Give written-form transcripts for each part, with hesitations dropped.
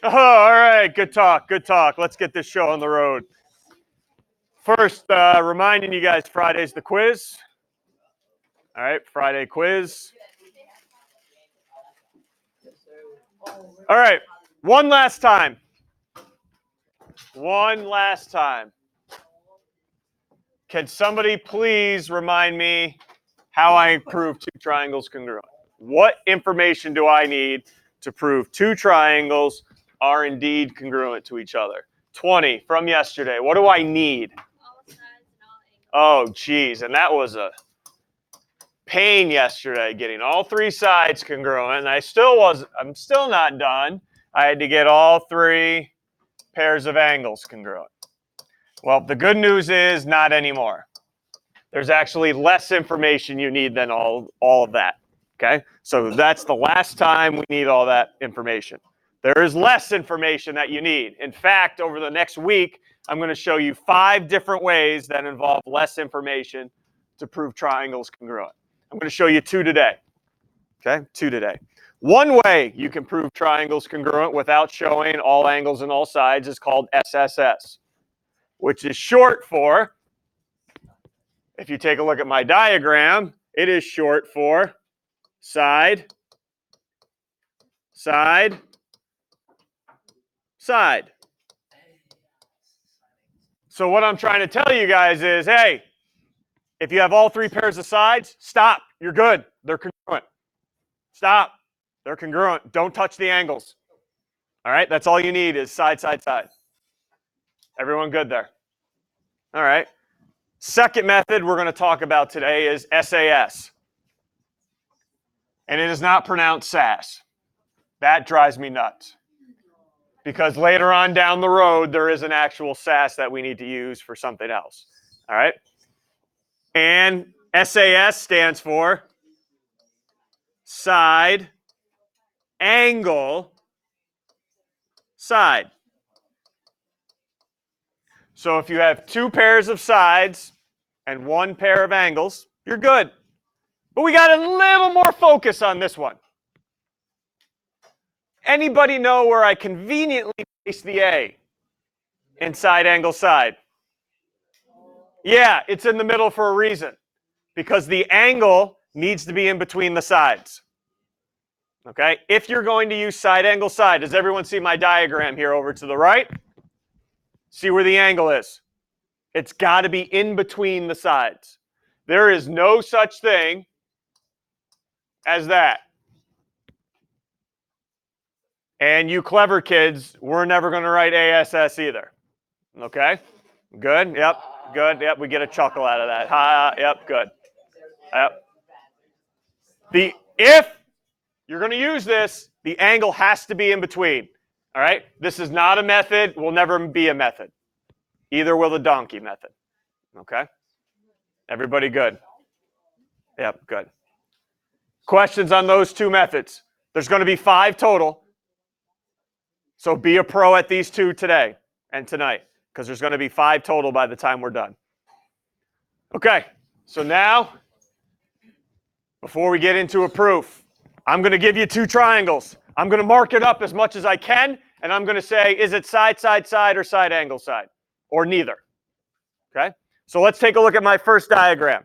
Oh, all right, good talk, good talk. Let's get this show on the road. First, reminding you guys, Friday's the quiz. All right, Friday quiz. All right, one last time. One last time. Can somebody please remind me how I prove two triangles congruent? What information do I need to prove two triangles are indeed congruent to each other? 20 from yesterday. What do I need? All sides and all angles. Oh, geez. And that was a pain yesterday, getting all three sides congruent. And I'm still not done. I had to get all three pairs of angles congruent. Well, the good news is not anymore. There's actually less information you need than all of that. Okay? So that's the last time we need all that information. There is less information that you need. In fact, over the next week, I'm going to show you 5 different ways that involve less information to prove triangles congruent. I'm going to show you 2 today. Okay? 2 today. One way you can prove triangles congruent without showing all angles and all sides is called SSS, which is short for, if you take a look at my diagram, it is short for side, side, side. So what I'm trying to tell you guys is, hey, if you have all 3 pairs of sides, stop. You're good. They're congruent. Stop. They're congruent. Don't touch the angles. All right? That's all you need is side, side, side. Everyone good there? All right. Second method we're going to talk about today is SAS. And it is not pronounced SAS. That drives me nuts. Because later on down the road, there is an actual SAS that we need to use for something else. All right? And SAS stands for side, angle, side. So if you have 2 pairs of sides and 1 pair of angles, you're good. But we got a little more focus on this one. Anybody know where I conveniently place the A in side, angle, side? Yeah, it's in the middle for a reason. Because the angle needs to be in between the sides. Okay? If you're going to use side, angle, side, does everyone see my diagram here over to the right? See where the angle is. It's got to be in between the sides. There is no such thing as that. And you clever kids, we're never going to write ASS either. Okay? Good? Yep. Good. Yep. We get a chuckle out of that. Yep. Good. Yep. If you're going to use this, the angle has to be in between. All right? This is not a method. Will never be a method. Either will the donkey method. Okay? Everybody good? Yep. Good. Questions on those 2 methods? There's going to be 5 total. So be a pro at these 2 today and tonight, because there's going to be 5 total by the time we're done. Okay, so now, before we get into a proof, I'm going to give you 2 triangles. I'm going to mark it up as much as I can, and I'm going to say, is it side, side, side, or side, angle, side? Or neither. Okay, so let's take a look at my first diagram.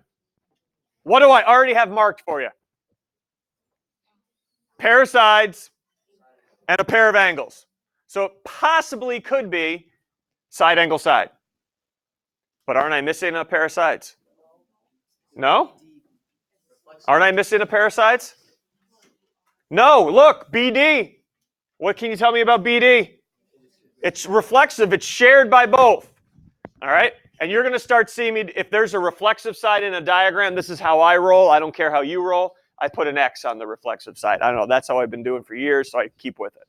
What do I already have marked for you? Pair of sides and a pair of angles. So it possibly could be side, angle, side. But aren't I missing a pair of sides? No? Aren't I missing a pair of sides? No, look, BD. What can you tell me about BD? It's reflexive. It's shared by both. All right? And you're going to start seeing me, if there's a reflexive side in a diagram, this is how I roll. I don't care how you roll. I put an X on the reflexive side. I don't know. That's how I've been doing for years, so I keep with it.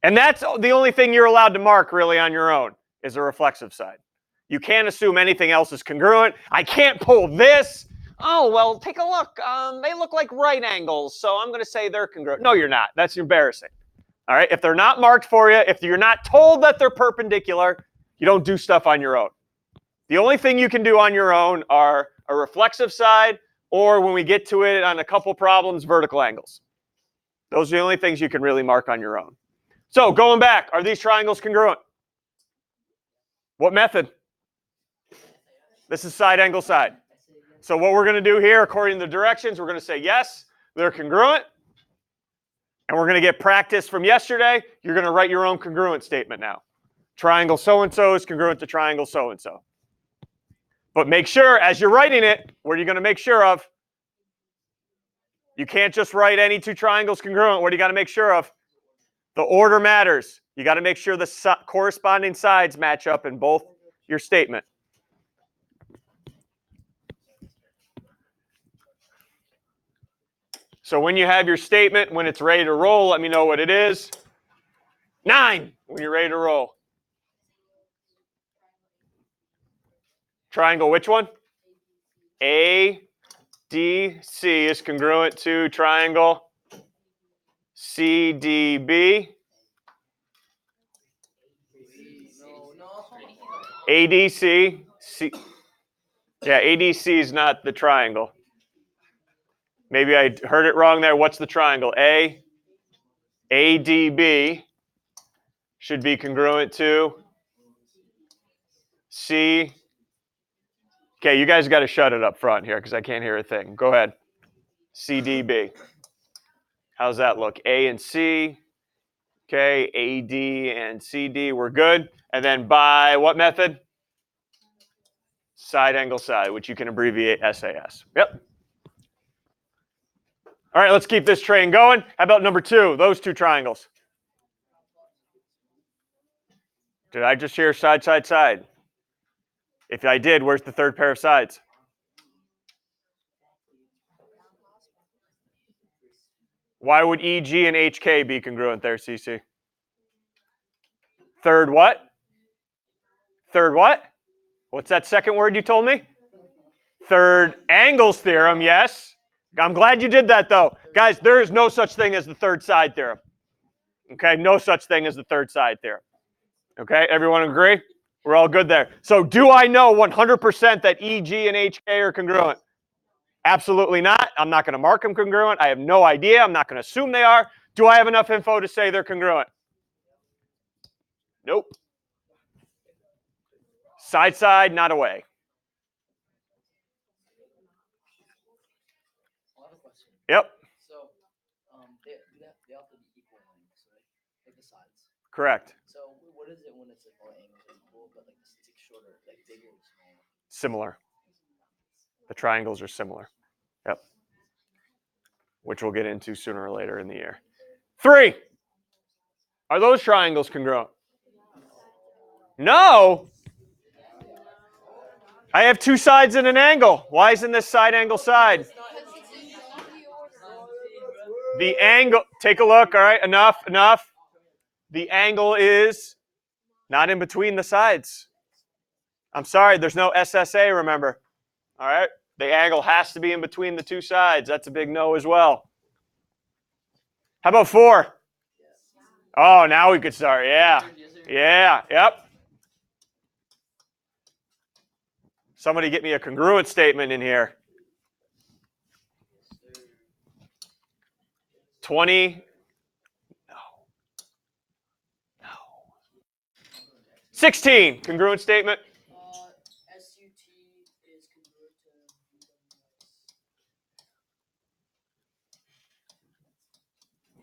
And that's the only thing you're allowed to mark really on your own is a reflexive side. You can't assume anything else is congruent. I can't pull this. Oh, well, take a look. They look like right angles, so I'm going to say they're congruent. No, you're not. That's embarrassing. All right? If they're not marked for you, if you're not told that they're perpendicular, you don't do stuff on your own. The only thing you can do on your own are a reflexive side, or when we get to it on a couple problems, vertical angles. Those are the only things you can really mark on your own. So going back, are these triangles congruent? What method? This is side angle side. So what we're going to do here, according to the directions, we're going to say yes, they're congruent. And we're going to get practice from yesterday. You're going to write your own congruent statement now. Triangle so-and-so is congruent to triangle so-and-so. But make sure, as you're writing it, what are you going to make sure of? You can't just write any two triangles congruent. What do you got to make sure of? The order matters. You got to make sure the corresponding sides match up in both your statement. So when you have your statement, when it's ready to roll, let me know what it is. 9, when you're ready to roll. Triangle, which one? ADC is congruent to triangle CDB. ADC. Yeah, ADC is not the triangle. Maybe I heard it wrong there. What's the triangle? ADB should be congruent to C. Okay, you guys got to shut it up front here because I can't hear a thing. Go ahead. CDB. How's that look? A and C. Okay, AD and CD. We're good. And then by what method? Side angle side, which you can abbreviate SAS. Yep. All right, let's keep this train going. How about number 2, those two triangles? Did I just hear side, side, side? If I did, where's the third pair of sides? Why would EG and HK be congruent there, CC? Third what? Third what? What's that second word you told me? Third angles theorem, yes. I'm glad you did that, though. Guys, there is no such thing as the third side theorem. Okay, no such thing as the third side theorem. Okay, everyone agree? We're all good there. So do I know 100% that EG and HK are congruent? Absolutely not. I'm not going to mark them congruent. I have no idea. I'm not going to assume they are. Do I have enough info to say they're congruent? Nope. Side, side, not away. Yep. So they have to be equal lengths, right? Like the sides. Correct. So what is it when it's like all angles are equal, but like it's shorter, like bigger or smaller? Similar. The triangles are similar. Yep. Which we'll get into sooner or later in the year. 3. Are those triangles congruent? No. I have 2 sides and an angle. Why isn't this side angle side? The angle, take a look, all right, enough. The angle is not in between the sides. I'm sorry, there's no SSA, remember. All right, the angle has to be in between the 2 sides. That's a big no as well. How about 4? Oh, now we could start, yeah. Yep. Somebody get me a congruent statement in here. 20. No. 16. Congruent statement. SUT is congruent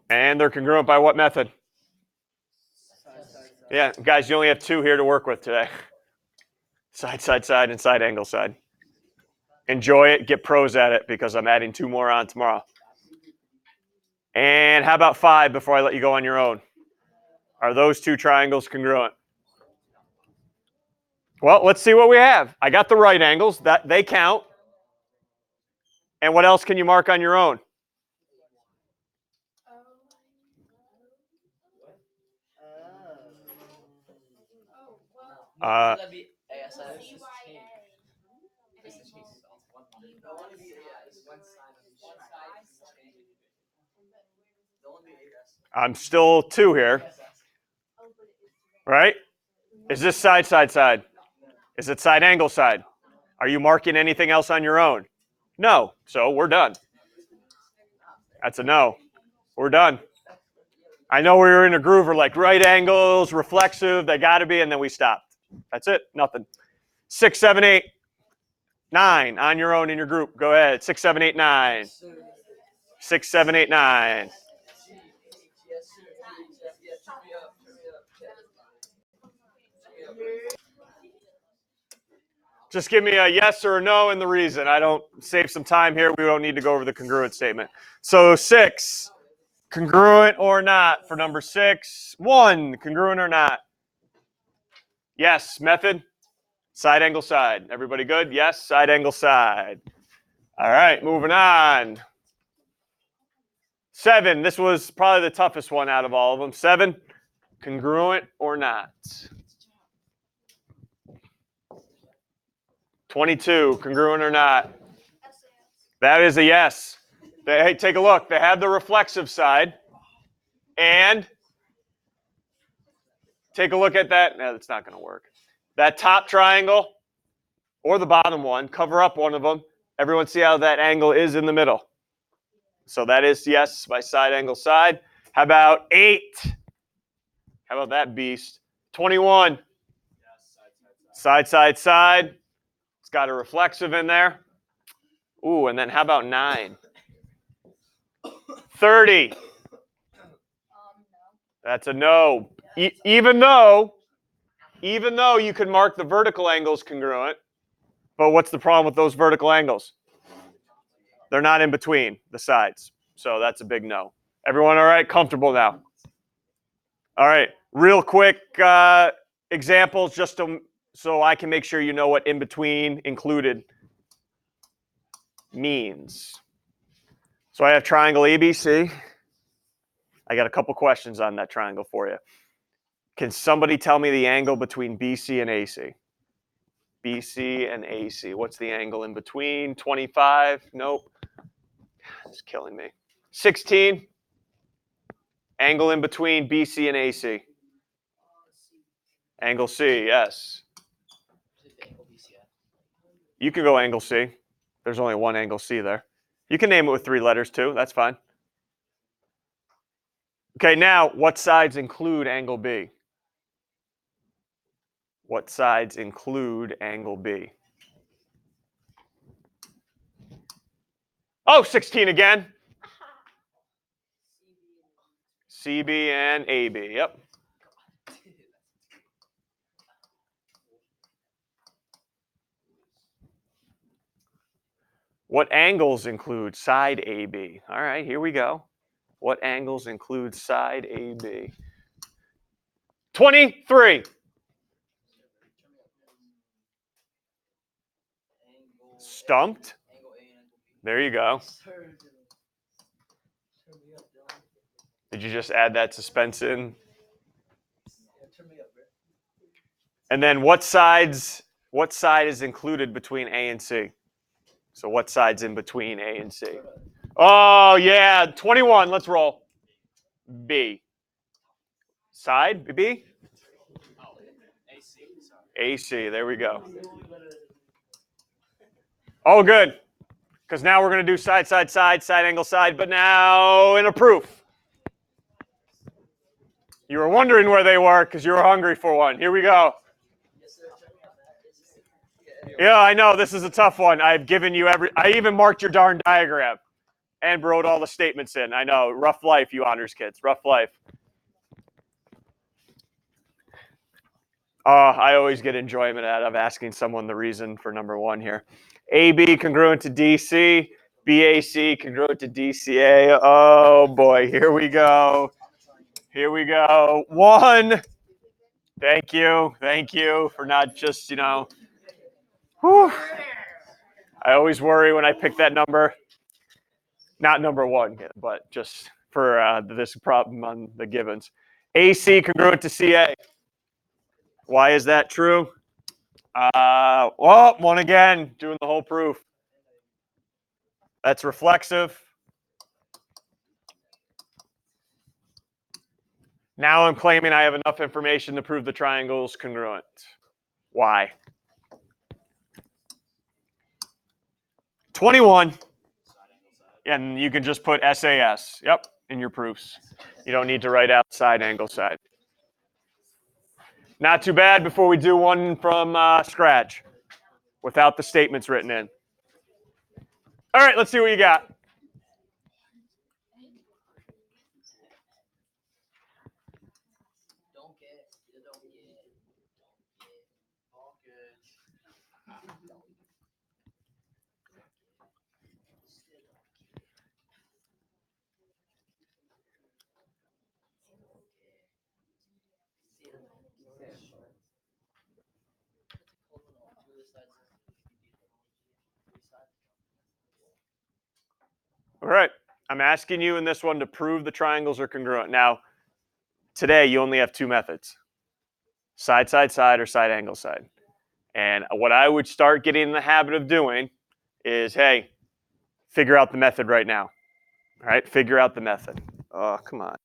to. And they're congruent by what method? Yeah, guys, you only have 2 here to work with today. Side, side, side, and side angle side. Enjoy it. Get pros at it because I'm adding 2 more on tomorrow. And how about 5 before I let you go on your own? Are those 2 triangles congruent? Well, let's see what we have. I got the right angles. That they count. And what else can you mark on your own? That'd be ASI. I'm still 2 here. Right? Is this side, side, side? Is it side angle side? Are you marking anything else on your own? No. So we're done. That's a no. We're done. I know we were in a groove. We're like right angles, reflexive. They got to be, and then we stopped. That's it. Nothing. 6, 7, 8, 9 on your own in your group. Go ahead. 6, 7, 8, 9. 6, 7, 8, 9. Just give me a yes or a no and the reason. I don't save some time here. We don't need to go over the congruent statement. So 6, congruent or not for number 6. 1, congruent or not. Yes, method. Side angle side. Everybody good? Yes, side angle side. All right, moving on. 7, this was probably the toughest one out of all of them. 7, congruent or not. 22, congruent or not. That is a yes. Hey, take a look. They have the reflexive side. And take a look at that. No, that's not going to work. That top triangle or the bottom one, cover up one of them. Everyone see how that angle is in the middle. So that is yes by side angle side. How about 8? How about that beast? 21. Side, side, side. It's got a reflexive in there. Ooh, and then how about 9? 30. That's a no. Even though you could mark the vertical angles congruent, but what's the problem with those vertical angles? They're not in between the sides. So that's a big no. Everyone all right? Comfortable now? All right. Real quick examples just so I can make sure you know what in between included means. So I have triangle ABC. I got a couple questions on that triangle for you. Can somebody tell me the angle between BC and AC? BC and AC. What's the angle in between? 25? Nope. It's killing me. 16. Angle in between BC and AC. Angle C, yes. You can go angle C. There's only one angle C there. You can name it with 3 letters too. That's fine. Okay, now what sides include angle B? What sides include angle B? Oh, 16 again. CB and AB, yep. What angles include side AB? All right, here we go. What angles include side AB? 23. Stumped. There you go. Did you just add that suspense in? And then what side is included between A and C? So what side's in between A and C? Oh, yeah, 21. Let's roll. B. Side, B? AC, there we go. Oh, good. Because now we're going to do side, side, side, side angle, side, but now in a proof. You were wondering where they were because you were hungry for one. Here we go. Yeah, I know. This is a tough one. I've given you I even marked your darn diagram and wrote all the statements in. I know. Rough life, you honors kids. Rough life. I always get enjoyment out of asking someone the reason for number 1 here. AB congruent to DC. BAC congruent to DCA. Oh, boy. Here we go. Here we go. 1. Thank you. Thank you for not just, whew. I always worry when I pick that number. Not number 1, but just for this problem on the givens. AC congruent to CA. Why is that true? Well, 1 again, doing the whole proof. That's reflexive. Now I'm claiming I have enough information to prove the triangle's congruent. Why? 21. And you can just put SAS, yep, in your proofs. You don't need to write out side angle side. Not too bad before we do one from scratch without the statements written in. All right, let's see what you got. All right, I'm asking you in this one to prove the triangles are congruent. Now, today you only have two methods, side, side, side, or side angle side. And what I would start getting in the habit of doing is, hey, figure out the method right now. All right, figure out the method. Oh, come on.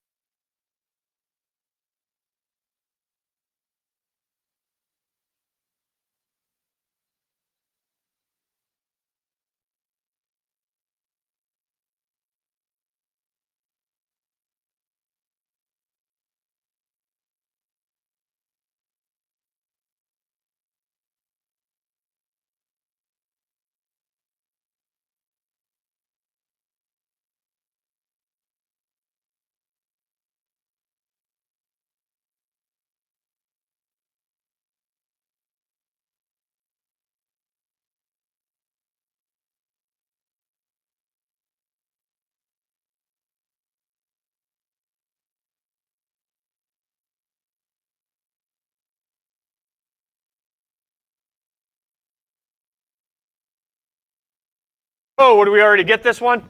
Oh, did we already get this one?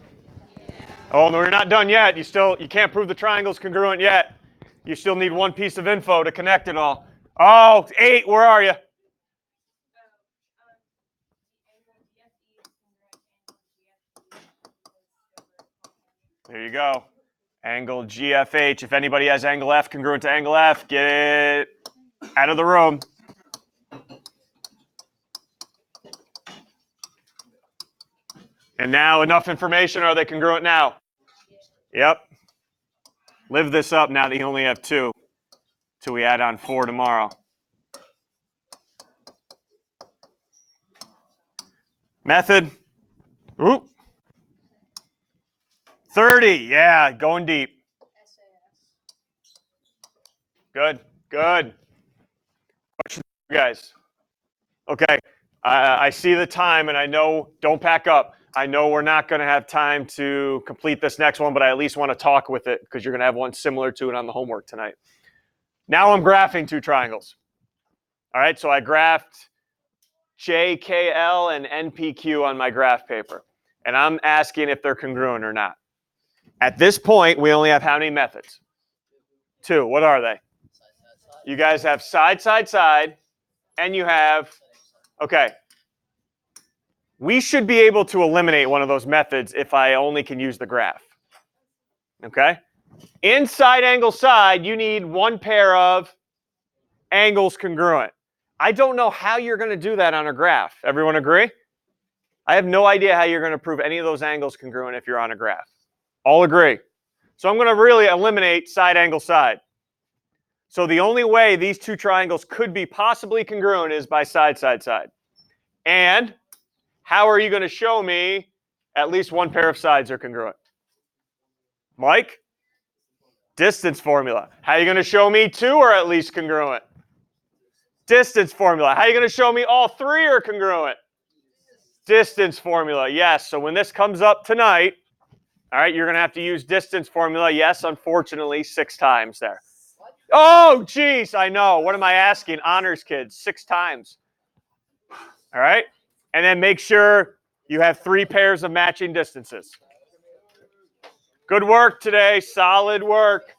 Oh, no, we're not done yet. You can't prove the triangle's congruent yet. You still need one piece of info to connect it all. Oh, 8, where are you? There you go. Angle GFH. If anybody has angle F congruent to angle F, get it out of the room. And now enough information. Are they congruent now? Yep. Live this up now that you only have 2 till we add on 4 tomorrow. Method. Ooh. 30. Yeah, going deep. Good. Good. Question, guys. Okay. I see the time, and I know, don't pack up. I know we're not going to have time to complete this next one, but I at least want to talk with it because you're going to have one similar to it on the homework tonight. Now I'm graphing 2 triangles. All right, so I graphed JKL and NPQ on my graph paper, and I'm asking if they're congruent or not. At this point, we only have how many methods? 2. What are they? You guys have side, side, side, and you have, okay. We should be able to eliminate one of those methods if I only can use the graph. Okay? In side angle side, you need one pair of angles congruent. I don't know how you're going to do that on a graph. Everyone agree? I have no idea how you're going to prove any of those angles congruent if you're on a graph. All agree. So I'm going to really eliminate side angle side. So the only way these 2 triangles could be possibly congruent is by side, side, side. And how are you going to show me at least one pair of sides are congruent? Mike? Distance formula. How are you going to show me 2 are at least congruent? Distance formula. How are you going to show me all 3 are congruent? Distance formula. Yes. So when this comes up tonight, all right, you're going to have to use distance formula. Yes, unfortunately, 6 times there. Oh, geez, I know. What am I asking? Honors kids, 6 times. All right? And then make sure you have 3 pairs of matching distances. Good work today. Solid work.